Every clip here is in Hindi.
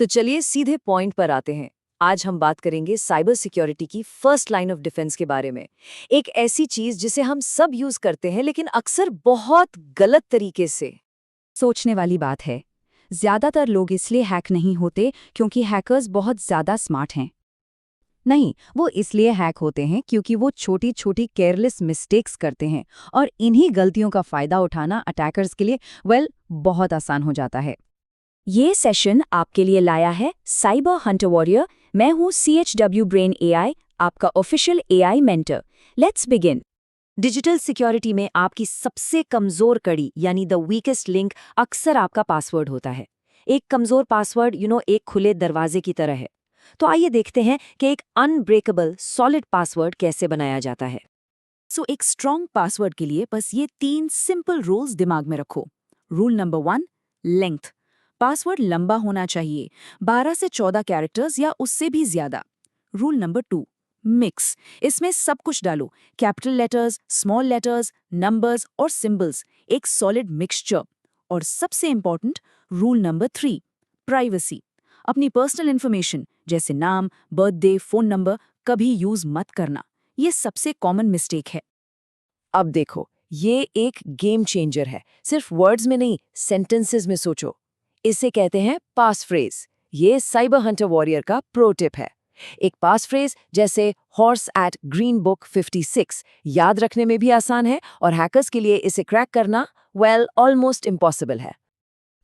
तो चलिए सीधे पॉइंट पर आते हैं। आज हम बात करेंगे साइबर सिक्योरिटी की फर्स्ट लाइन ऑफ डिफेंस के बारे में। एक ऐसी चीज जिसे हम सब यूज करते हैं लेकिन अक्सर बहुत गलत तरीके से। सोचने वाली बात है। ज्यादातर लोग इसलिए हैक नहीं होते क्योंकि हैकर्स बहुत ज्यादा स्मार्ट हैं। नहीं, वो इसलिए हैक होते हैं क्योंकि वो छोटी छोटी केयरलेस मिस्टेक्स करते हैं और इन्हीं गलतियों का फायदा उठाना अटैकर्स के लिए बहुत आसान हो जाता है। ये सेशन आपके लिए लाया है साइबर हंटर वॉरियर। मैं हूँ CHW ब्रेन AI, आपका official AI mentor. Let's begin. Digital security में आपकी सबसे कमजोर कड़ी यानी द वीकेस्ट लिंक अक्सर आपका पासवर्ड होता है। एक कमजोर पासवर्ड एक खुले दरवाजे की तरह है। तो आइए देखते हैं कि एक अनब्रेकेबल सॉलिड पासवर्ड कैसे बनाया जाता है। एक स्ट्रॉन्ग पासवर्ड के लिए बस ये 3 सिंपल रूल्स दिमाग में रखो। Rule number 1, length. पासवर्ड लंबा होना चाहिए, 12 से 14 कैरेक्टर्स या उससे भी ज्यादा। Rule number 2, mix. इसमें सब कुछ डालो, capital letters, small letters, numbers और सिंबल्स, एक सॉलिड मिक्सचर। और सबसे इंपॉर्टेंट रूल नंबर 3, प्राइवेसी। अपनी पर्सनल इंफॉर्मेशन जैसे नाम, बर्थडे, फोन नंबर कभी यूज मत करना। ये सबसे कॉमन मिस्टेक है। अब देखो, ये एक गेम चेंजर है। सिर्फ वर्ड्स में नहीं, सेंटेंसेस में सोचो। इसे कहते हैं पास फ्रेज। ये साइबर हंटर वॉरियर का प्रो टिप है। एक पास फ्रेज जैसे हॉर्स एट ग्रीन बुक 56 याद रखने में भी आसान है और हैकर्स के लिए इसे क्रैक करना ऑलमोस्ट इम्पॉसिबल है।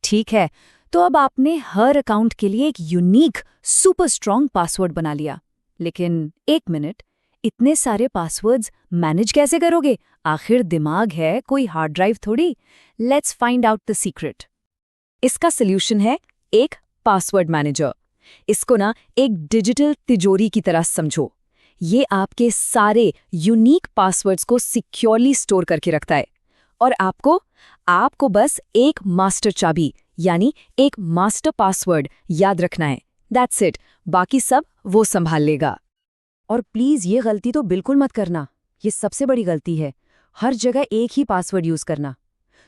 ठीक है, तो अब आपने हर अकाउंट के लिए एक यूनिक सुपर स्ट्रॉन्ग पासवर्ड बना लिया। लेकिन एक मिनट, इतने सारे पासवर्ड्स मैनेज कैसे करोगे? आखिर दिमाग है, कोई हार्ड ड्राइव थोड़ी। Let's find out the secret. इसका सॉल्यूशन है एक पासवर्ड मैनेजर। इसको एक डिजिटल तिजोरी की तरह समझो। ये आपके सारे यूनिक पासवर्ड्स को सिक्योरली स्टोर करके रखता है। और आपको बस एक मास्टर चाबी यानी एक मास्टर पासवर्ड याद रखना है। दैट्स इट, बाकी सब वो संभाल लेगा। और प्लीज ये गलती तो बिल्कुल मत करना, ये सबसे बड़ी गलती है। हर जगह एक ही पासवर्ड यूज करना।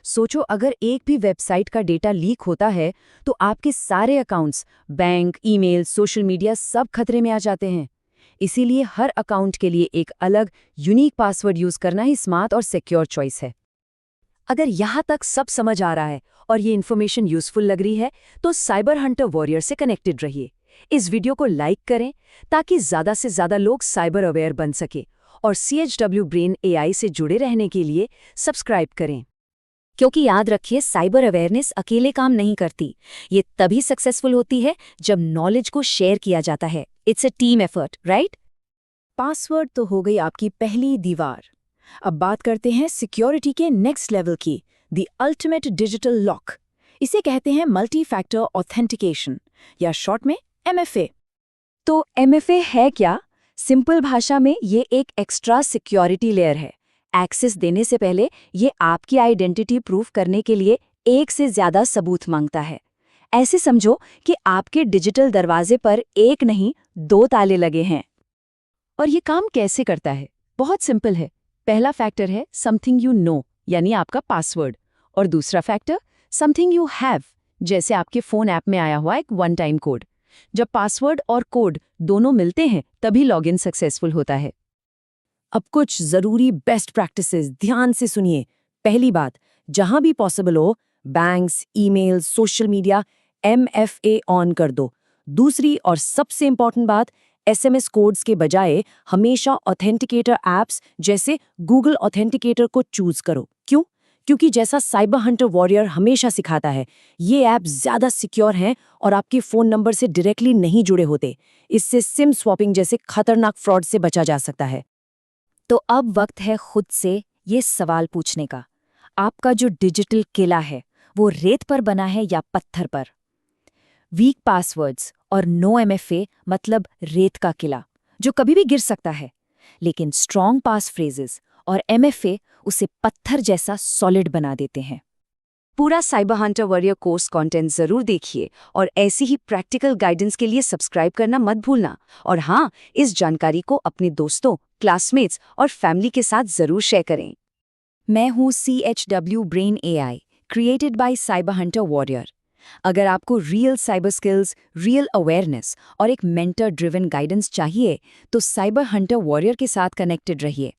सोचो, अगर एक भी वेबसाइट का डेटा लीक होता है तो आपके सारे accounts, bank, email, social media सब खतरे में आ जाते हैं। इसीलिए हर अकाउंट के लिए एक अलग यूनिक पासवर्ड यूज करना ही स्मार्ट और सिक्योर चॉइस है। अगर यहाँ तक सब समझ आ रहा है और ये इन्फॉर्मेशन यूजफुल लग रही है तो साइबर हंटर वॉरियर से कनेक्टेड रहिए। इस वीडियो को लाइक करें ताकि ज़्यादा से ज़्यादा लोग साइबर अवेयर बन सके, और CHW ब्रेन AI से जुड़े रहने के लिए सब्सक्राइब करें। क्योंकि याद रखिए, साइबर अवेयरनेस अकेले काम नहीं करती। ये तभी सक्सेसफुल होती है जब नॉलेज को शेयर किया जाता है। It's a team effort, right? Password तो हो गई आपकी पहली दीवार। अब बात करते हैं सिक्योरिटी के नेक्स्ट लेवल की, द अल्टीमेट डिजिटल लॉक। इसे कहते हैं मल्टी फैक्टर ऑथेंटिकेशन या शॉर्ट में MFA। तो MFA है क्या? सिंपल भाषा में ये एक एक्स्ट्रा सिक्योरिटी लेयर है। एक्सेस देने से पहले ये आपकी आइडेंटिटी प्रूफ करने के लिए एक से ज्यादा सबूत मांगता है। ऐसे समझो कि आपके डिजिटल दरवाजे पर एक नहीं 2 ताले लगे हैं। और ये काम कैसे करता है? बहुत सिंपल है। पहला फैक्टर है समथिंग यू नो यानी आपका पासवर्ड, और दूसरा फैक्टर समथिंग यू हैव, जैसे आपके फोन ऐप में आया हुआ एक वन टाइम कोड। जब पासवर्ड और कोड दोनों मिलते हैं तभी लॉगिन सक्सेसफुल होता है। अब कुछ जरूरी बेस्ट प्रैक्टिसेस ध्यान से सुनिए। पहली बात, जहां भी पॉसिबल हो banks, email, social media MFA on कर दो। दूसरी और सबसे इंपॉर्टेंट बात, SMS कोड्स के बजाय हमेशा ऑथेंटिकेटर ऐप्स जैसे गूगल ऑथेंटिकेटर को चूज करो। क्यों? क्योंकि जैसा साइबर हंटर वॉरियर हमेशा सिखाता है, ये ऐप ज्यादा सिक्योर हैं और आपके फोन नंबर से डायरेक्टली नहीं जुड़े होते। इससे सिम स्वैपिंग जैसे खतरनाक फ्रॉड से बचा जा सकता है। तो अब वक्त है खुद से ये सवाल पूछने का, आपका जो डिजिटल किला है वो रेत पर बना है या पत्थर पर? वीक पासवर्ड्स और नो MFA मतलब रेत का किला जो कभी भी गिर सकता है, लेकिन स्ट्रॉन्ग पास फ्रेजेस और MFA उसे पत्थर जैसा सॉलिड बना देते हैं। पूरा cyber Hunter warrior course content जरूर देखिए और ऐसी ही प्रैक्टिकल गाइडेंस के लिए सब्सक्राइब करना मत भूलना। और हाँ, इस जानकारी को अपने दोस्तों, क्लासमेट्स और फैमिली के साथ जरूर शेयर करें। मैं हूँ CHW brain AI, created by cyber Hunter warrior. अगर आपको real cyber skills, real awareness और एक मेंटर ड्रिवन गाइडेंस चाहिए, तो साइबर हंटर वॉरियर के साथ कनेक्टेड रहिए।